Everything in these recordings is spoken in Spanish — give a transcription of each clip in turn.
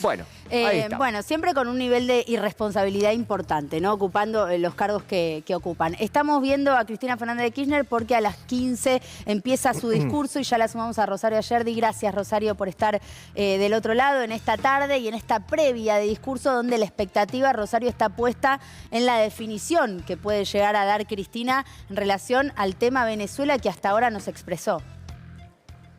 Bueno, ahí está. Bueno, siempre con un nivel de irresponsabilidad importante, ¿no? Ocupando los cargos que ocupan. Estamos viendo a Cristina Fernández de Kirchner porque a las 15 empieza su discurso y ya la sumamos a Rosario Ayerdi. Gracias, Rosario, por estar del otro lado en esta tarde y en esta previa de discurso donde la expectativa, Rosario, está puesta en la definición que puede llegar a dar Cristina en relación al tema Venezuela que hasta ahora nos expresó.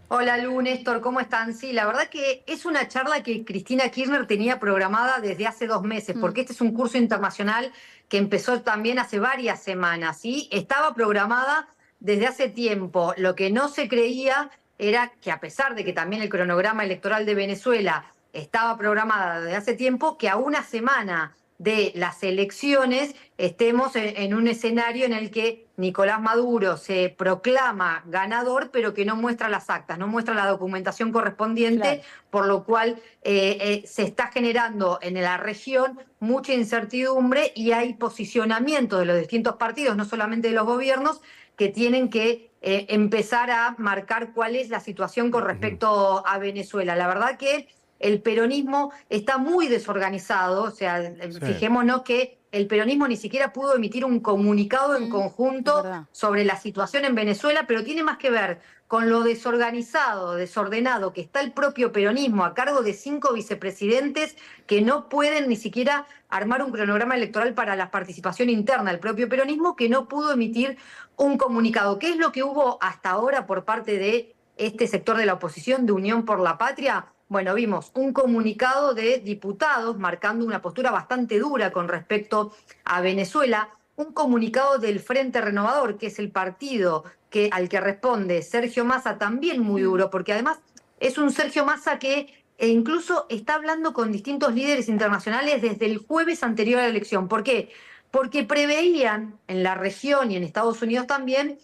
Hola Lu, Néstor, ¿cómo están? Sí, la verdad que es una charla que Cristina Kirchner tenía programada desde hace 2 meses, porque este es un curso internacional que empezó también hace varias semanas, ¿sí? Estaba programada desde hace tiempo. Lo que no se creía era que, a pesar de que también el cronograma electoral de Venezuela estaba programada desde hace tiempo, que a una semana de las elecciones estemos en un escenario en el que Nicolás Maduro se proclama ganador, pero que no muestra las actas, no muestra la documentación correspondiente, claro. Por lo cual se está generando en la región mucha incertidumbre y hay posicionamiento de los distintos partidos, no solamente de los gobiernos, que tienen que empezar a marcar cuál es la situación con respecto a Venezuela. La verdad que el peronismo está muy desorganizado, o sea, sí. Fijémonos que el peronismo ni siquiera pudo emitir un comunicado en conjunto sobre la situación en Venezuela, pero tiene más que ver con lo desorganizado, desordenado que está el propio peronismo a cargo de 5 vicepresidentes que no pueden ni siquiera armar un cronograma electoral para la participación interna, el propio peronismo que no pudo emitir un comunicado. ¿Qué es lo que hubo hasta ahora por parte de este sector de la oposición de Unión por la Patria? Bueno, vimos un comunicado de diputados marcando una postura bastante dura con respecto a Venezuela, un comunicado del Frente Renovador, que es el partido al que responde Sergio Massa, también muy duro, porque además es un Sergio Massa que incluso está hablando con distintos líderes internacionales desde el jueves anterior a la elección. ¿Por qué? Porque preveían en la región y en Estados Unidos también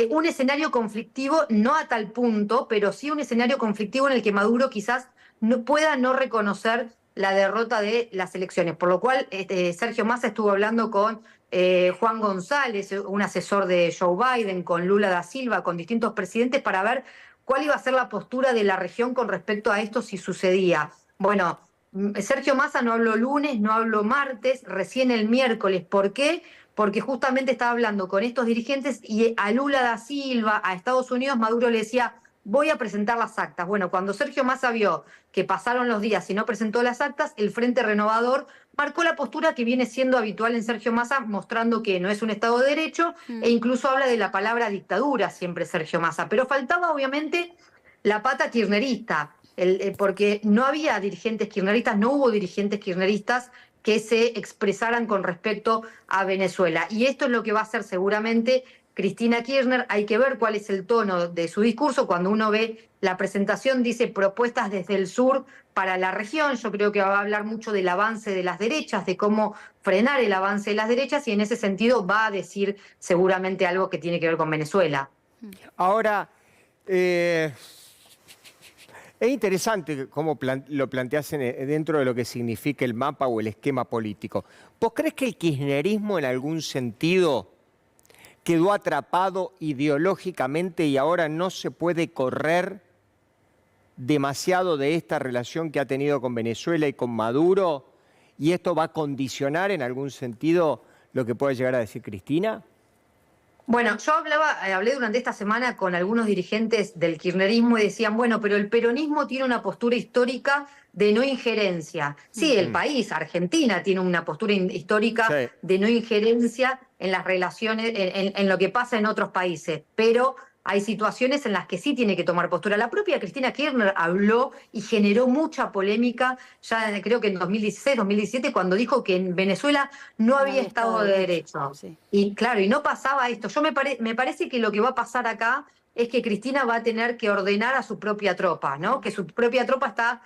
un escenario conflictivo, no a tal punto, pero sí un escenario conflictivo en el que Maduro quizás pueda no reconocer la derrota de las elecciones. Por lo cual Sergio Massa estuvo hablando con Juan González, un asesor de Joe Biden, con Lula da Silva, con distintos presidentes para ver cuál iba a ser la postura de la región con respecto a esto si sucedía. Bueno, Sergio Massa no habló lunes, no habló martes, recién el miércoles. ¿Por qué? Porque justamente estaba hablando con estos dirigentes y a Lula da Silva, a Estados Unidos, Maduro le decía, voy a presentar las actas. Bueno, cuando Sergio Massa vio que pasaron los días y no presentó las actas, el Frente Renovador marcó la postura que viene siendo habitual en Sergio Massa, mostrando que no es un Estado de Derecho e incluso habla de la palabra dictadura siempre Sergio Massa. Pero faltaba obviamente la pata kirchnerista, porque no había dirigentes kirchneristas, no hubo dirigentes kirchneristas que se expresaran con respecto a Venezuela. Y esto es lo que va a hacer seguramente Cristina Kirchner. Hay que ver cuál es el tono de su discurso. Cuando uno ve la presentación, dice propuestas desde el sur para la región. Yo creo que va a hablar mucho del avance de las derechas, de cómo frenar el avance de las derechas, y en ese sentido va a decir seguramente algo que tiene que ver con Venezuela. Ahora, es interesante cómo lo planteás dentro de lo que significa el mapa o el esquema político. ¿Vos crees que el kirchnerismo en algún sentido quedó atrapado ideológicamente y ahora no se puede correr demasiado de esta relación que ha tenido con Venezuela y con Maduro? ¿Y esto va a condicionar en algún sentido lo que puede llegar a decir Cristina? Bueno, yo hablé durante esta semana con algunos dirigentes del kirchnerismo y decían, bueno, pero el peronismo tiene una postura histórica de no injerencia. Sí, el país, Argentina, tiene una postura histórica de no injerencia en las relaciones, en lo que pasa en otros países, pero hay situaciones en las que sí tiene que tomar postura. La propia Cristina Kirchner habló y generó mucha polémica ya creo que en 2016, 2017, cuando dijo que en Venezuela no había Estado de Derecho. Sí. Y claro, y no pasaba esto. Me parece que lo que va a pasar acá es que Cristina va a tener que ordenar a su propia tropa, ¿no? Que su propia tropa está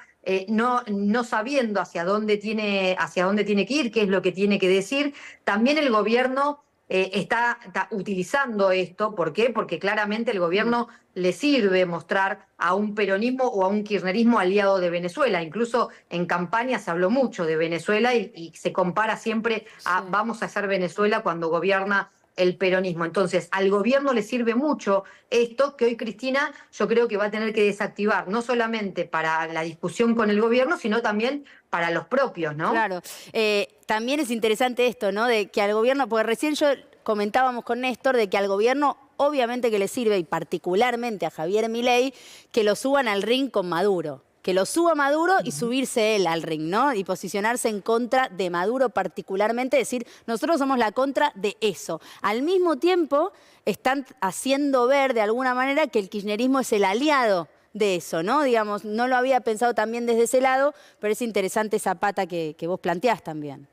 no sabiendo hacia dónde tiene que ir, qué es lo que tiene que decir. También el gobierno está utilizando esto. ¿Por qué? Porque claramente el gobierno le sirve mostrar a un peronismo o a un kirchnerismo aliado de Venezuela. Incluso en campaña se habló mucho de Venezuela y se compara siempre a vamos a hacer Venezuela cuando gobierna el peronismo. Entonces, al gobierno le sirve mucho esto que hoy Cristina yo creo que va a tener que desactivar, no solamente para la discusión con el gobierno, sino también para los propios, ¿no? Claro. También es interesante esto, ¿no? De que al gobierno, porque recién yo comentábamos con Néstor de que al gobierno obviamente que le sirve, y particularmente a Javier Milei, que lo suban al ring con Maduro. Que lo suba Maduro y subirse él al ring, ¿no? Y posicionarse en contra de Maduro particularmente, decir, nosotros somos la contra de eso. Al mismo tiempo, están haciendo ver de alguna manera que el kirchnerismo es el aliado de eso, ¿no? Digamos, no lo había pensado también desde ese lado, pero es interesante esa pata que vos planteás también.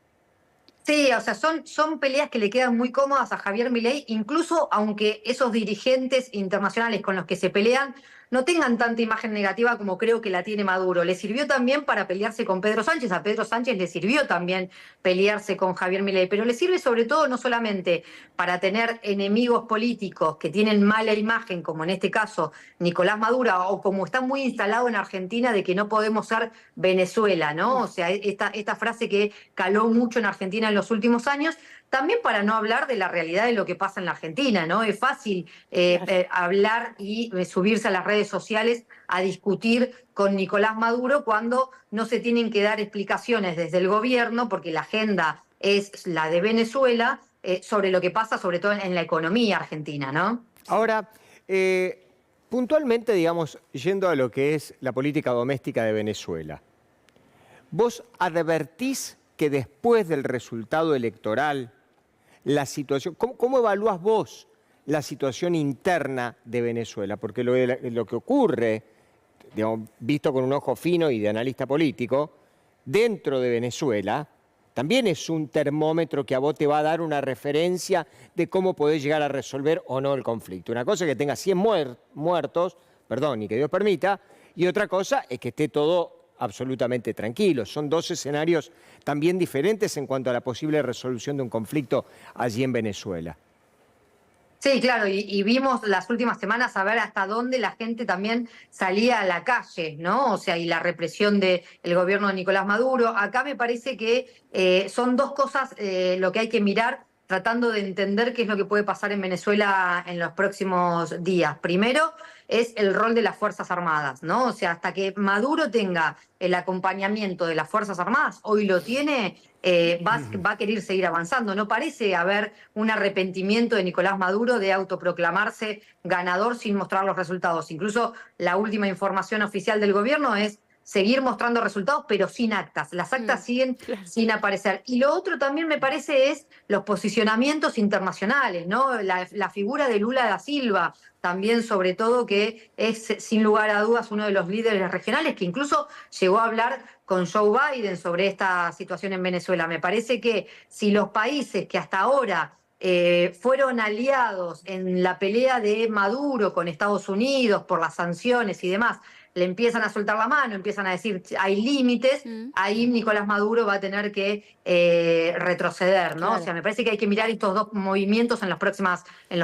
Sí, o sea, son peleas que le quedan muy cómodas a Javier Milei, incluso aunque esos dirigentes internacionales con los que se pelean no tengan tanta imagen negativa como creo que la tiene Maduro. Le sirvió también para pelearse con Pedro Sánchez, a Pedro Sánchez le sirvió también pelearse con Javier Milei, pero le sirve sobre todo no solamente para tener enemigos políticos que tienen mala imagen, como en este caso Nicolás Maduro, o como está muy instalado en Argentina de que no podemos ser Venezuela, ¿no? O sea, esta frase que caló mucho en Argentina en los últimos años, también para no hablar de la realidad de lo que pasa en la Argentina, ¿no? Es fácil hablar y subirse a las redes sociales a discutir con Nicolás Maduro cuando no se tienen que dar explicaciones desde el gobierno, porque la agenda es la de Venezuela, sobre lo que pasa sobre todo en la economía argentina, ¿no? Ahora, puntualmente, digamos, yendo a lo que es la política doméstica de Venezuela, ¿vos advertís que después del resultado electoral, la situación, ¿cómo evaluás vos la situación interna de Venezuela? Porque lo que ocurre, digamos, visto con un ojo fino y de analista político, dentro de Venezuela, también es un termómetro que a vos te va a dar una referencia de cómo podés llegar a resolver o no el conflicto. Una cosa es que tenga 100 muertos, perdón, y que Dios permita, y otra cosa es que esté todo absolutamente tranquilo. Son dos escenarios también diferentes en cuanto a la posible resolución de un conflicto allí en Venezuela. Sí, claro, y vimos las últimas semanas a ver hasta dónde la gente también salía a la calle, ¿no? O sea, y la represión del gobierno de Nicolás Maduro. Acá me parece que son dos cosas lo que hay que mirar tratando de entender qué es lo que puede pasar en Venezuela en los próximos días. Primero es el rol de las Fuerzas Armadas, ¿no? O sea, hasta que Maduro tenga el acompañamiento de las Fuerzas Armadas, hoy lo tiene, va a querer seguir avanzando. No parece haber un arrepentimiento de Nicolás Maduro de autoproclamarse ganador sin mostrar los resultados. Incluso la última información oficial del gobierno es seguir mostrando resultados, pero sin actas. Las actas siguen sin aparecer. Y lo otro también me parece es los posicionamientos internacionales, ¿no? La figura de Lula da Silva, también sobre todo, que es sin lugar a dudas uno de los líderes regionales, que incluso llegó a hablar con Joe Biden sobre esta situación en Venezuela. Me parece que si los países que hasta ahora fueron aliados en la pelea de Maduro con Estados Unidos por las sanciones y demás, le empiezan a soltar la mano, empiezan a decir hay límites, ahí Nicolás Maduro va a tener que retroceder, ¿no? Claro. O sea, me parece que hay que mirar estos dos movimientos en los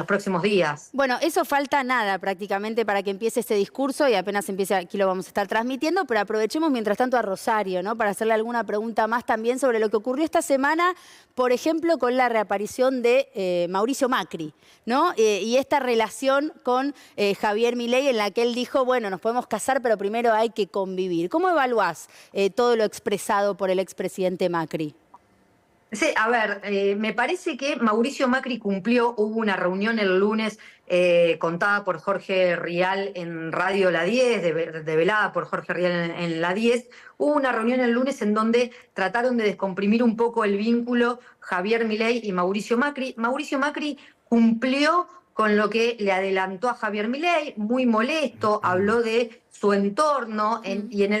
próximos días. Bueno, eso falta nada prácticamente para que empiece este discurso y apenas empiece aquí lo vamos a estar transmitiendo, pero aprovechemos mientras tanto a Rosario, ¿no? Para hacerle alguna pregunta más también sobre lo que ocurrió esta semana, por ejemplo, con la reaparición de Mauricio Macri, ¿no? Y esta relación con Javier Milei en la que él dijo, bueno, nos podemos casar, pero primero hay que convivir. ¿Cómo evaluás todo lo expresado por el expresidente Macri? Sí, a ver, me parece que Mauricio Macri cumplió, hubo una reunión el lunes contada por Jorge Rial en Radio La 10, develada por Jorge Rial en La 10, hubo una reunión el lunes en donde trataron de descomprimir un poco el vínculo Javier Milei y Mauricio Macri. Mauricio Macri cumplió con lo que le adelantó a Javier Milei, muy molesto, habló de su entorno y en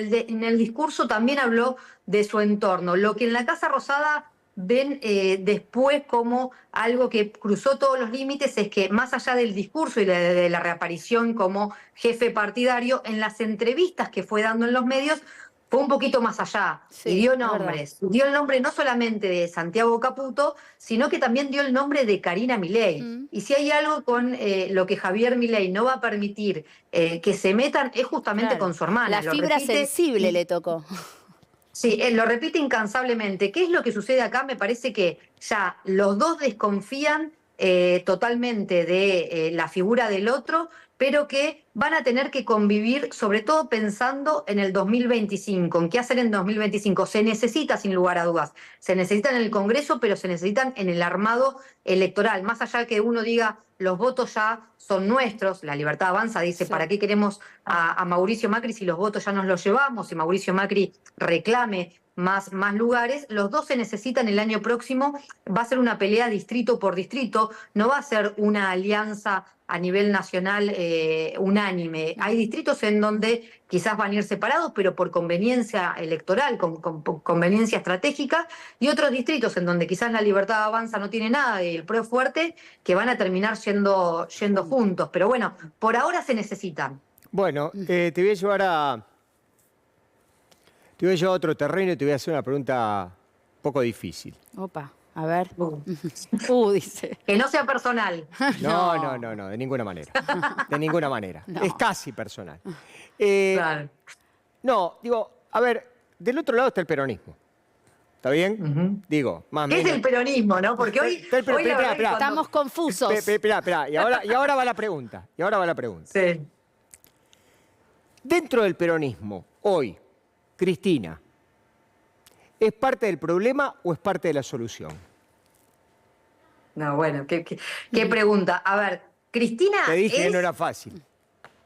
el discurso también habló de su entorno. Lo que en la Casa Rosada ven después como algo que cruzó todos los límites es que más allá del discurso y de la reaparición como jefe partidario, en las entrevistas que fue dando en los medios, fue un poquito más allá, Sí, y dio nombres. Dio el nombre no solamente de Santiago Caputo, sino que también dio el nombre de Karina Milei. Y si hay algo con lo que Javier Milei no va a permitir que se metan, es justamente con su hermana. La fibra sensible le tocó. Sí, él lo repite incansablemente. ¿Qué es lo que sucede acá? Me parece que ya los dos desconfían totalmente de la figura del otro, pero que van a tener que convivir, sobre todo pensando en el 2025, en qué hacer en 2025. Se necesita, sin lugar a dudas, se necesitan en el Congreso, pero se necesitan en el armado electoral. Más allá de que uno diga, los votos ya son nuestros, La Libertad Avanza dice, Sí. ¿para qué queremos a Mauricio Macri si los votos ya nos los llevamos? Si Mauricio Macri reclame más lugares, los dos se necesitan el año próximo, va a ser una pelea distrito por distrito, no va a ser una alianza a nivel nacional unánime. Hay distritos en donde quizás van a ir separados, pero por conveniencia electoral, con conveniencia estratégica, y otros distritos en donde quizás La Libertad Avanza no tiene nada y el PRO es fuerte, que van a terminar yendo juntos. Pero bueno, por ahora se necesitan. Bueno, te voy a llevar a otro terreno y te voy a hacer una pregunta un poco difícil. Opa, a ver. Dice. Que no sea personal. No, de ninguna manera. De ninguna manera. No. Es casi personal. Claro. No, digo, a ver, del otro lado está el peronismo. ¿Está bien? Ujú. Digo, más o ¿Qué es menos. el peronismo, no? Porque hoy, Pero, hoy la verdad que espera. cuando- Estamos confusos. Espera. Y ahora va la pregunta. Sí. Dentro del peronismo, hoy, Cristina, ¿es parte del problema o es parte de la solución? No, bueno, qué pregunta. A ver, Cristina Te dije que es... no era fácil.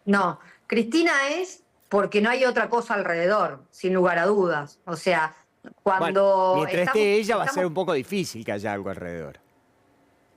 No, Cristina es porque no hay otra cosa alrededor, sin lugar a dudas. O sea, cuando... Bueno, mientras esté ella va a ser estamos- un poco difícil que haya algo alrededor.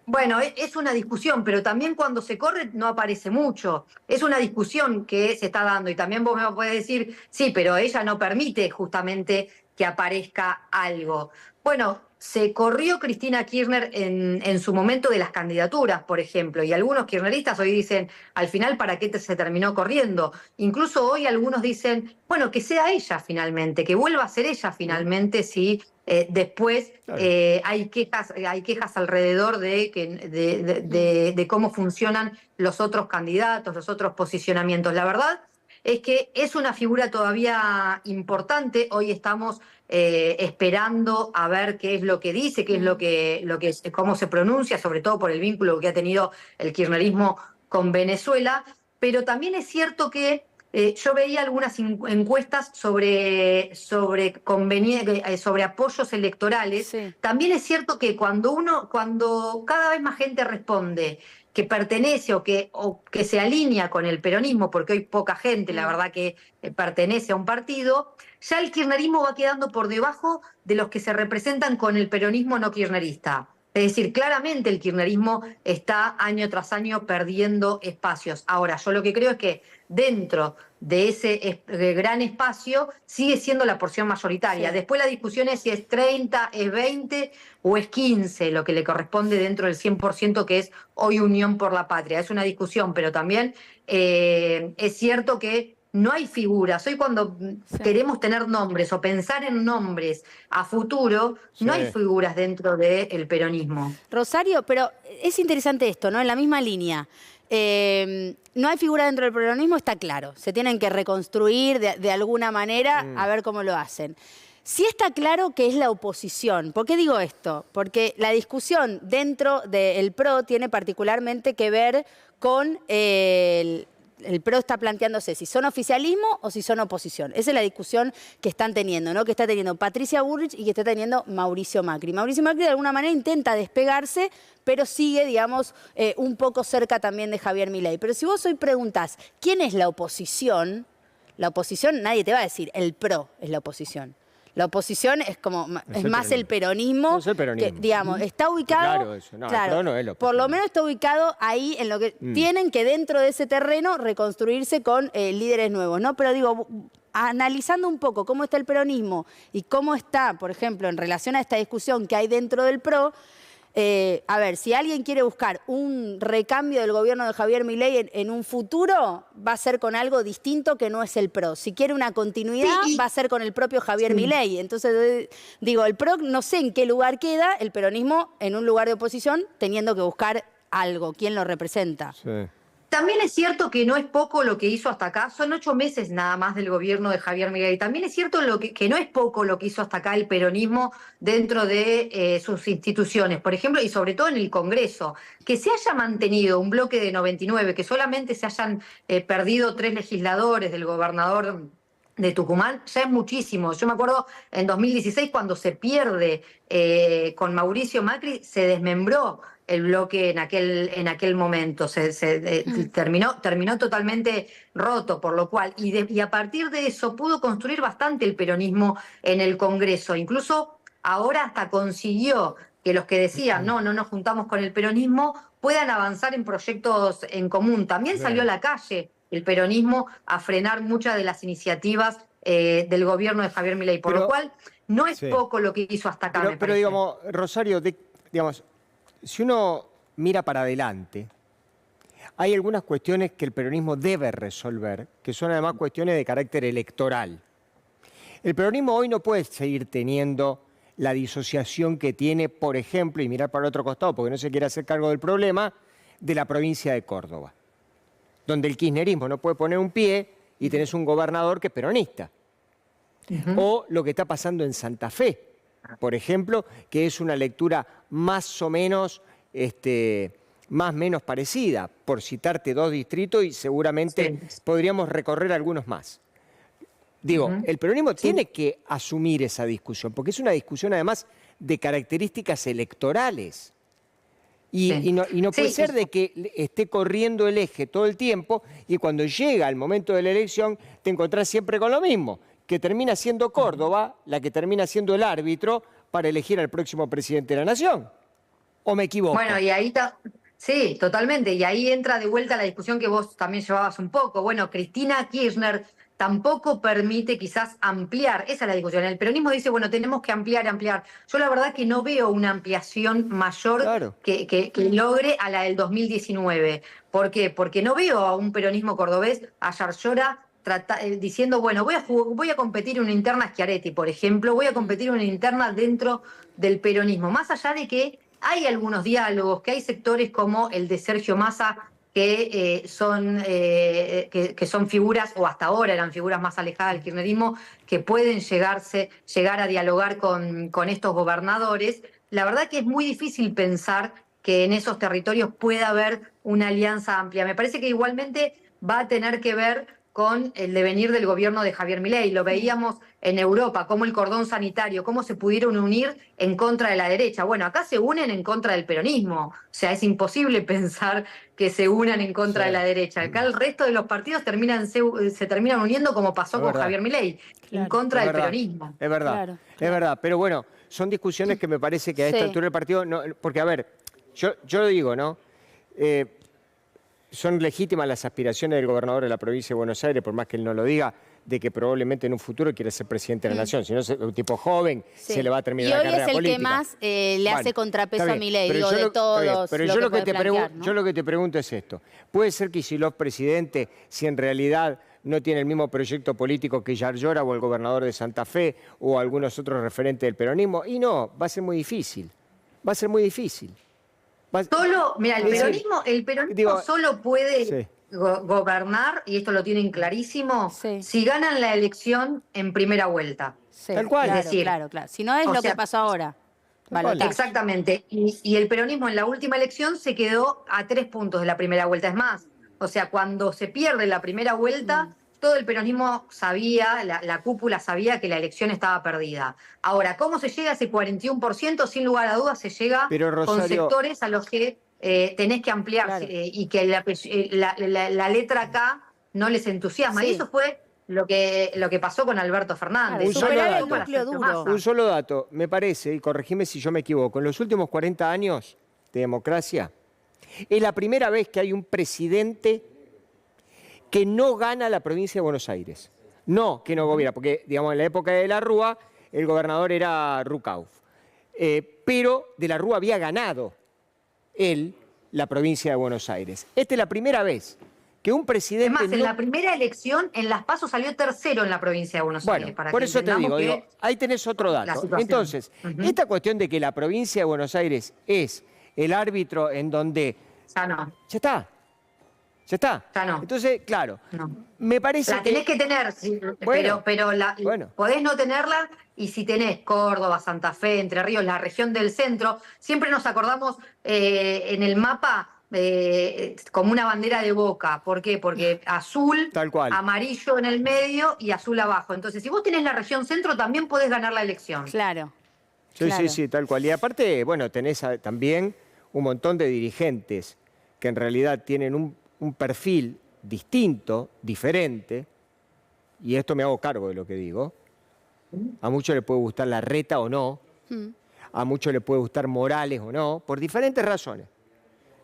Bueno, es una discusión, pero también cuando se corre no aparece mucho. Es una discusión que se está dando y también vos me podés decir, sí, pero ella no permite justamente que aparezca algo. Bueno, se corrió Cristina Kirchner en su momento de las candidaturas, por ejemplo, y algunos kirchneristas hoy dicen, al final, ¿para qué se terminó corriendo? Incluso hoy algunos dicen, bueno, que sea ella finalmente, que vuelva a ser ella finalmente si... después Claro. hay quejas alrededor de cómo funcionan los otros candidatos, los otros posicionamientos. La verdad es que es una figura todavía importante. Hoy estamos esperando a ver qué es lo que dice, qué es cómo se pronuncia, sobre todo por el vínculo que ha tenido el kirchnerismo con Venezuela. Pero también es cierto que yo veía algunas encuestas sobre apoyos electorales. Sí. También es cierto que cuando cada vez más gente responde que pertenece o que se alinea con el peronismo, porque hoy poca gente, la verdad, que pertenece a un partido, ya el kirchnerismo va quedando por debajo de los que se representan con el peronismo no kirchnerista. Es decir, claramente el kirchnerismo está año tras año perdiendo espacios. Ahora, yo lo que creo es que dentro de ese gran espacio sigue siendo la porción mayoritaria. Sí. Después la discusión es si es 30, es 20 o es 15 lo que le corresponde dentro del 100% que es hoy Unión por la Patria. Es una discusión, pero también es cierto que no hay figuras. Hoy cuando queremos tener nombres o pensar en nombres a futuro, no hay figuras dentro del peronismo. Rosario, pero es interesante esto, ¿no? En la misma línea. No hay figura dentro del peronismo, está claro. Se tienen que reconstruir de alguna manera, a ver cómo lo hacen. Sí está claro que es la oposición. ¿Por qué digo esto? Porque la discusión dentro del PRO tiene particularmente que ver con el PRO está planteándose si son oficialismo o si son oposición. Esa es la discusión que están teniendo, ¿no? Que está teniendo Patricia Bullrich y que está teniendo Mauricio Macri. Mauricio Macri de alguna manera intenta despegarse, pero sigue, digamos, un poco cerca también de Javier Milei. Pero si vos hoy preguntás, ¿quién es la oposición? La oposición, nadie te va a decir, el PRO es la oposición. La oposición es como es más el peronismo. Es el peronismo. Que, digamos, está ubicado. Claro, eso. No, el PRO no es la por lo oposición. menos está ubicado ahí en lo que tienen que dentro de ese terreno reconstruirse con líderes nuevos, ¿no? Pero digo, analizando un poco cómo está el peronismo y cómo está, por ejemplo, en relación a esta discusión que hay dentro del PRO. A ver, si alguien quiere buscar un recambio del gobierno de Javier Milei en un futuro, va a ser con algo distinto que no es el PRO. Si quiere una continuidad, va a ser con el propio Javier Milei. Entonces, digo, el PRO no sé en qué lugar queda, el peronismo en un lugar de oposición, teniendo que buscar algo, quién lo representa. Sí. También es cierto que no es poco lo que hizo hasta acá, son 8 meses nada más del gobierno de Javier Milei. También es cierto que no es poco lo que hizo hasta acá el peronismo dentro de sus instituciones, por ejemplo, y sobre todo en el Congreso. Que se haya mantenido un bloque de 99, que solamente se hayan perdido 3 legisladores del gobernador de Tucumán, ya es muchísimo. Yo me acuerdo en 2016 cuando se pierde con Mauricio Macri, se desmembró el bloque en aquel momento, terminó totalmente roto, por lo cual, y a partir de eso pudo construir bastante el peronismo en el Congreso. Incluso ahora hasta consiguió que los que decían no nos juntamos con el peronismo puedan avanzar en proyectos en común. También salió a la calle el peronismo a frenar muchas de las iniciativas del gobierno de Javier Milei, por lo cual no es poco lo que hizo hasta acá, me parece. Pero digamos, Rosario, digamos, si uno mira para adelante, hay algunas cuestiones que el peronismo debe resolver, que son además cuestiones de carácter electoral. El peronismo hoy no puede seguir teniendo la disociación que tiene, por ejemplo, y mirar para el otro costado porque no se quiere hacer cargo del problema, de la provincia de Córdoba, donde el kirchnerismo no puede poner un pie y tenés un gobernador que es peronista. O lo que está pasando en Santa Fe, por ejemplo, que es una lectura más o menos, más o menos parecida, por citarte 2 distritos y seguramente podríamos recorrer algunos más. Digo, el peronismo tiene que asumir esa discusión, porque es una discusión además de características electorales. Y no puede ser de que esté corriendo el eje todo el tiempo y cuando llega el momento de la elección te encontrás siempre con lo mismo, que termina siendo Córdoba la que termina siendo el árbitro para elegir al próximo presidente de la Nación. ¿O me equivoco? Bueno, y ahí sí, totalmente. Y ahí entra de vuelta la discusión que vos también llevabas un poco. Bueno, Cristina Kirchner tampoco permite quizás ampliar. Esa es la discusión. El peronismo dice, bueno, tenemos que ampliar. Yo la verdad que no veo una ampliación mayor que logre a la del 2019. ¿Por qué? Porque no veo a un peronismo cordobés, a Yarlora, diciendo, bueno, voy a competir en una interna Schiaretti, por ejemplo, voy a competir en una interna dentro del peronismo. Más allá de que hay algunos diálogos, que hay sectores como el de Sergio Massa, que son figuras, o hasta ahora eran figuras más alejadas del kirchnerismo, que pueden llegar a dialogar con estos gobernadores. La verdad que es muy difícil pensar que en esos territorios pueda haber una alianza amplia. Me parece que igualmente va a tener que ver con el devenir del gobierno de Javier Milei. Lo veíamos en Europa, cómo el cordón sanitario, cómo se pudieron unir en contra de la derecha. Bueno, acá se unen en contra del peronismo. O sea, es imposible pensar que se unan en contra de la derecha. Acá el resto de los partidos se terminan uniendo como pasó con Javier Milei, en contra del peronismo. Es verdad, es verdad. Pero bueno, son discusiones que me parece que a esta altura del partido... No, porque, a ver, yo lo digo, ¿no? Son legítimas las aspiraciones del gobernador de la provincia de Buenos Aires, por más que él no lo diga, de que probablemente en un futuro quiere ser presidente de la Nación. Si no, es un tipo joven, se le va a terminar la carrera política. Y hoy es el que más le hace contrapeso a Milei, digo, de todos. Pero yo lo que te pregunto es esto. ¿Puede ser Kicillof presidente si en realidad no tiene el mismo proyecto político que Yarlora o el gobernador de Santa Fe o algunos otros referentes del peronismo? Y no, va a ser muy difícil. Va a ser muy difícil. Mira, el peronismo solo puede gobernar, y esto lo tienen clarísimo, si ganan la elección en primera vuelta. Tal cual. Claro, es decir, claro. Si no es lo que pasó ahora. Exactamente. Y el peronismo en la última elección se quedó a 3 puntos de la primera vuelta. Es más, o sea, cuando se pierde la primera vuelta, todo el peronismo sabía, la cúpula sabía que la elección estaba perdida. Ahora, ¿cómo se llega a ese 41%? Sin lugar a dudas se llega con sectores a los que tenés que ampliar y que la letra K no les entusiasma. Y eso fue lo que pasó con Alberto Fernández. Un solo dato, me parece, y corregime si yo me equivoco, en los últimos 40 años de democracia, es la primera vez que hay un presidente que no gana la provincia de Buenos Aires. No, que no gobierna, porque, digamos, en la época de la Rúa, el gobernador era Rucauf. Pero de la Rúa había ganado él la provincia de Buenos Aires. Esta es la primera vez que un presidente... Es más, en la primera elección, en Las PASO salió tercero en la provincia de Buenos Aires. Para por eso te digo, ahí tenés otro dato. Entonces, esta cuestión de que la provincia de Buenos Aires es el árbitro en donde... Ya no. Ya está. Ya está. Ya no. Entonces, claro, No. me parece La tenés que tener, sí, Bueno, pero bueno. podés no tenerla, y si tenés Córdoba, Santa Fe, Entre Ríos, la región del centro, siempre nos acordamos en el mapa como una bandera de Boca. ¿Por qué? Porque azul, Tal cual. amarillo en el medio y azul abajo. Entonces, si vos tenés la región centro, también podés ganar la elección. Claro. Sí, claro. sí, tal cual. Y aparte, bueno, tenés también un montón de dirigentes que en realidad tienen un perfil distinto, diferente, y esto me hago cargo de lo que digo. A muchos les puede gustar Larreta o no, a muchos les puede gustar Morales o no, por diferentes razones,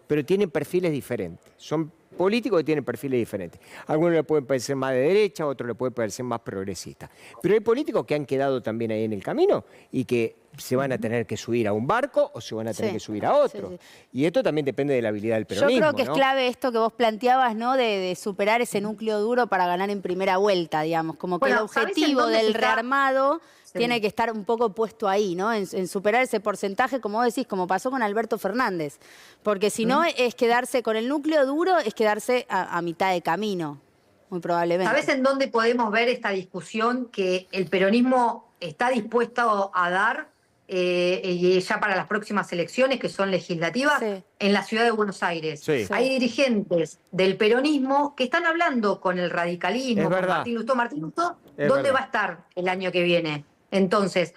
pero tienen perfiles diferentes. Son políticos que tienen perfiles diferentes. A algunos le pueden parecer más de derecha, a otros le pueden parecer más progresistas. Pero hay políticos que han quedado también ahí en el camino y que se van a tener que subir a un barco o se van a tener que subir a otro. Sí. Y esto también depende de la habilidad del peronismo. Yo creo que ¿no? es clave esto que vos planteabas, ¿no? De superar ese núcleo duro para ganar en primera vuelta, digamos. Como que el Bueno, ¿sabés en objetivo dónde del se está? rearmado Sí. tiene que estar un poco puesto ahí, ¿no? En superar ese porcentaje, como vos decís, como pasó con Alberto Fernández. Porque si no, es quedarse con el núcleo duro, es quedarse a mitad de camino, muy probablemente. ¿Sabés en dónde podemos ver esta discusión que el peronismo está dispuesto a dar y ya para las próximas elecciones, que son legislativas? Sí. En la ciudad de Buenos Aires? Sí. Hay dirigentes del peronismo que están hablando con el radicalismo, Es con verdad. Martín Lustó. Martín Lustó, Es ¿dónde verdad. va a estar el año que viene? Entonces,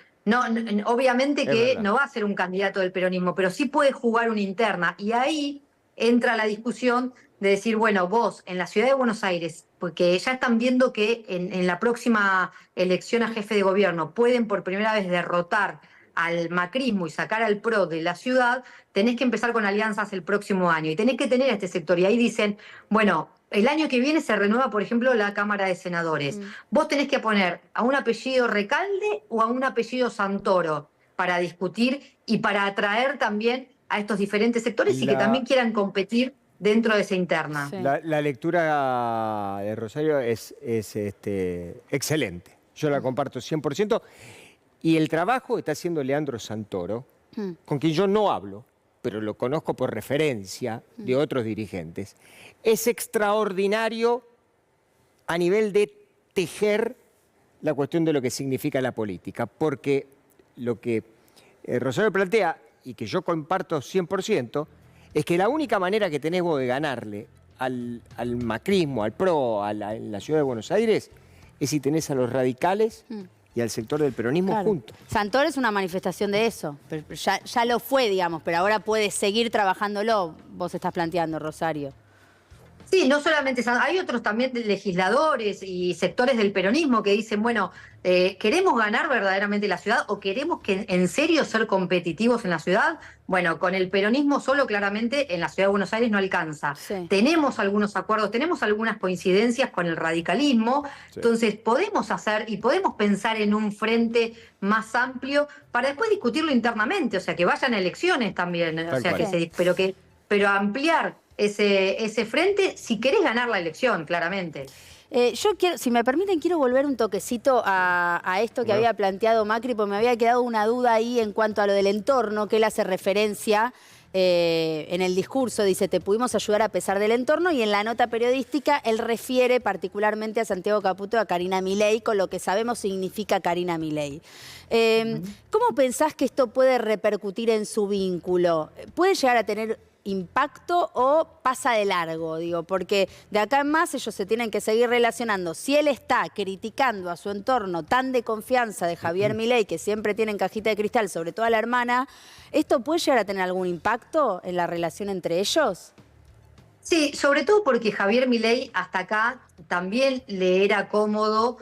obviamente Es que verdad. no va a ser un candidato del peronismo, pero sí puede jugar una interna. Y ahí entra la discusión de decir, bueno, vos en la ciudad de Buenos Aires, porque ya están viendo que en la próxima elección a jefe de gobierno pueden por primera vez derrotar al macrismo y sacar al PRO de la ciudad, tenés que empezar con alianzas el próximo año y tenés que tener a este sector. Y ahí dicen, bueno, el año que viene se renueva, por ejemplo, la Cámara de Senadores. Vos tenés que poner a un apellido Recalde o a un apellido Santoro para discutir y para atraer también a estos diferentes sectores y que también quieran competir dentro de esa interna. Sí. La lectura de Rosario es excelente. Yo la comparto 100%. Y el trabajo que está haciendo Leandro Santoro, con quien yo no hablo, pero lo conozco por referencia de otros dirigentes, es extraordinario a nivel de tejer la cuestión de lo que significa la política. Porque lo que Rosario plantea, y que yo comparto 100%, es que la única manera que tenés vos de ganarle al macrismo, al PRO, en la ciudad de Buenos Aires, es si tenés a los radicales y al sector del peronismo juntos. Santoro es una manifestación de eso. Pero ya lo fue, digamos, pero ahora puede seguir trabajándolo, vos estás planteando, Rosario. Sí, no solamente hay otros también legisladores y sectores del peronismo que dicen, bueno, ¿queremos ganar verdaderamente la ciudad o queremos que en serio ser competitivos en la ciudad? Bueno, con el peronismo solo claramente en la ciudad de Buenos Aires no alcanza. Sí. Tenemos algunos acuerdos, tenemos algunas coincidencias con el radicalismo, entonces podemos hacer y podemos pensar en un frente más amplio para después discutirlo internamente, o sea, que vayan a elecciones también, o sea, pero ampliar ese frente si querés ganar la elección, claramente. Yo quiero, si me permiten, quiero volver un toquecito a esto que había planteado Macri, porque me había quedado una duda ahí en cuanto a lo del entorno, que él hace referencia en el discurso, dice, te pudimos ayudar a pesar del entorno, y en la nota periodística él refiere particularmente a Santiago Caputo y a Karina Milei, con lo que sabemos significa Karina Milei. ¿Cómo pensás que esto puede repercutir en su vínculo? ¿Puede llegar a tener impacto o pasa de largo? Digo, porque de acá en más ellos se tienen que seguir relacionando. Si él está criticando a su entorno tan de confianza de Javier Milei, que siempre tiene en cajita de cristal, sobre todo a la hermana, ¿esto puede llegar a tener algún impacto en la relación entre ellos? Sí, sobre todo porque Javier Milei hasta acá también le era cómodo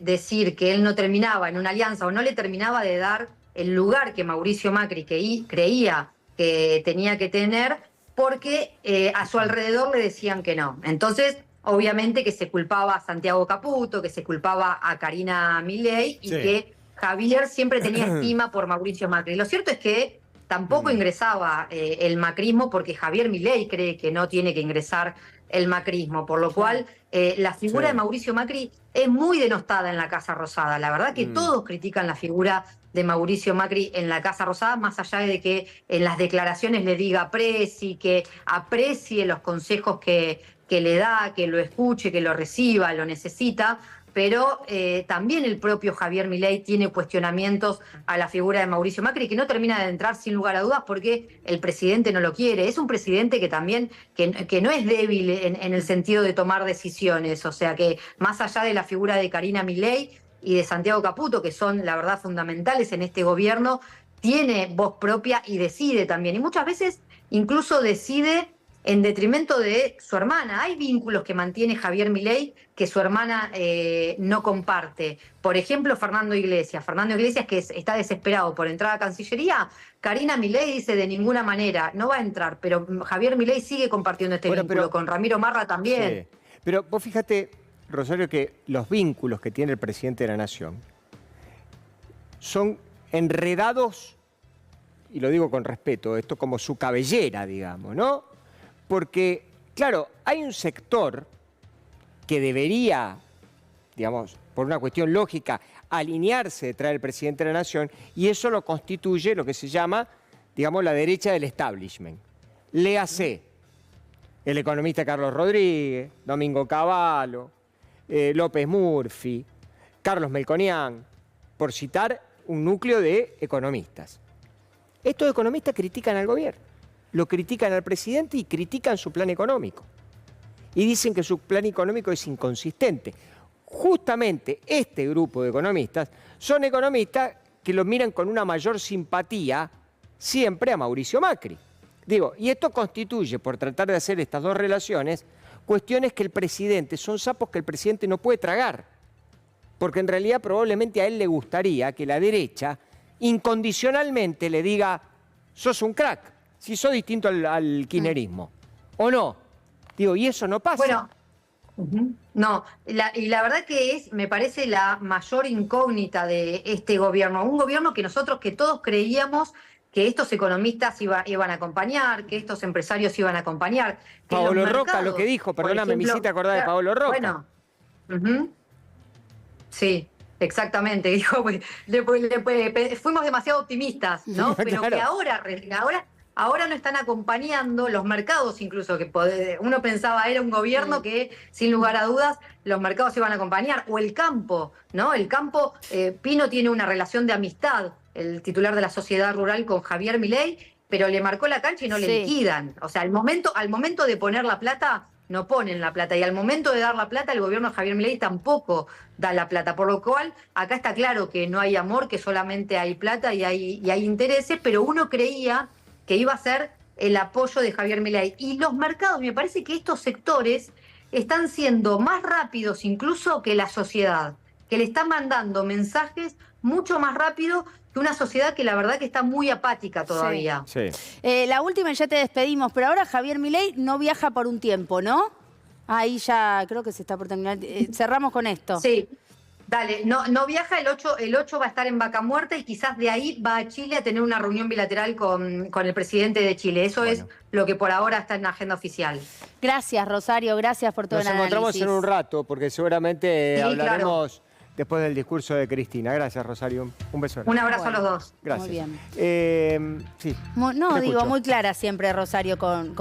decir que él no terminaba en una alianza o no le terminaba de dar el lugar que Mauricio Macri creía que tenía que tener, porque a su alrededor le decían que no. Entonces, obviamente que se culpaba a Santiago Caputo, que se culpaba a Karina Milei y que Javier siempre tenía estima por Mauricio Macri. Lo cierto es que tampoco ingresaba el macrismo porque Javier Milei cree que no tiene que ingresar el macrismo, por lo cual la figura de Mauricio Macri es muy denostada en la Casa Rosada. La verdad que todos critican la figura de Mauricio Macri en la Casa Rosada, más allá de que en las declaraciones le diga que aprecie los consejos que le da, que lo escuche, que lo reciba, lo necesita, pero también el propio Javier Milei tiene cuestionamientos a la figura de Mauricio Macri, que no termina de entrar sin lugar a dudas porque el presidente no lo quiere. Es un presidente que también que no es débil en el sentido de tomar decisiones, o sea que más allá de la figura de Karina Milei y de Santiago Caputo, que son la verdad fundamentales en este gobierno, tiene voz propia y decide también. Y muchas veces incluso decide en detrimento de su hermana. Hay vínculos que mantiene Javier Milei que su hermana no comparte. Por ejemplo, Fernando Iglesias. Fernando Iglesias, que está desesperado por entrar a Cancillería. Karina Milei dice de ninguna manera, no va a entrar, pero Javier Milei sigue compartiendo este vínculo, con Ramiro Marra también. Sí. Pero vos fíjate, Rosario, que los vínculos que tiene el presidente de la Nación son enredados, y lo digo con respeto, esto como su cabellera, digamos, ¿no? Porque, claro, hay un sector que debería, digamos, por una cuestión lógica, alinearse detrás del presidente de la Nación, y eso lo constituye lo que se llama, digamos, la derecha del establishment. Léase el economista Carlos Rodríguez, Domingo Cavallo, López Murphy, Carlos Melconian, por citar un núcleo de economistas. Estos economistas critican al gobierno, lo critican al presidente y critican su plan económico. Y dicen que su plan económico es inconsistente. Justamente este grupo de economistas son economistas que lo miran con una mayor simpatía siempre a Mauricio Macri. Digo, y esto constituye, por tratar de hacer estas dos relaciones, cuestiones que el presidente, son sapos que el presidente no puede tragar. Porque en realidad probablemente a él le gustaría que la derecha incondicionalmente le diga, sos un crack, si sos distinto al kirchnerismo, ¿o no? Digo, y eso no pasa. Bueno, no, y la verdad que me parece la mayor incógnita de este gobierno. Un gobierno que nosotros, que todos creíamos que estos economistas iban a acompañar, que estos empresarios iban a acompañar. Que Paolo Roca, lo que dijo, perdóname, me hiciste acordar de Paolo Roca. Bueno, sí, exactamente. Dijo, fuimos demasiado optimistas, ¿no? Pero Claro. que ahora no están acompañando los mercados, incluso, que uno pensaba era un gobierno que, sin lugar a dudas, los mercados iban a acompañar. O el campo, ¿no? El campo, Pino tiene una relación de amistad, el titular de la Sociedad Rural, con Javier Milei, pero le marcó la cancha y no le liquidan. O sea, al momento de poner la plata, no ponen la plata. Y al momento de dar la plata, el gobierno de Javier Milei tampoco da la plata. Por lo cual, acá está claro que no hay amor, que solamente hay plata y hay intereses, pero uno creía que iba a ser el apoyo de Javier Milei. Y los mercados, me parece que estos sectores están siendo más rápidos incluso que la sociedad, que le están mandando mensajes mucho más rápido que una sociedad que la verdad que está muy apática todavía. Sí. La última, y ya te despedimos, pero ahora Javier Milei no viaja por un tiempo, ¿no? Ahí ya creo que se está por terminar. Cerramos con esto. Sí. Dale, no viaja, el 8 va a estar en Vaca Muerta y quizás de ahí va a Chile a tener una reunión bilateral con el presidente de Chile. Eso es lo que por ahora está en la agenda oficial. Gracias, Rosario, gracias por todo el análisis. Nos encontramos en un rato, porque seguramente hablaremos claro, después del discurso de Cristina. Gracias, Rosario. Un beso. Un abrazo a los dos. Gracias. Muy bien. Sí. No, te digo, escucho. muy clara siempre Rosario con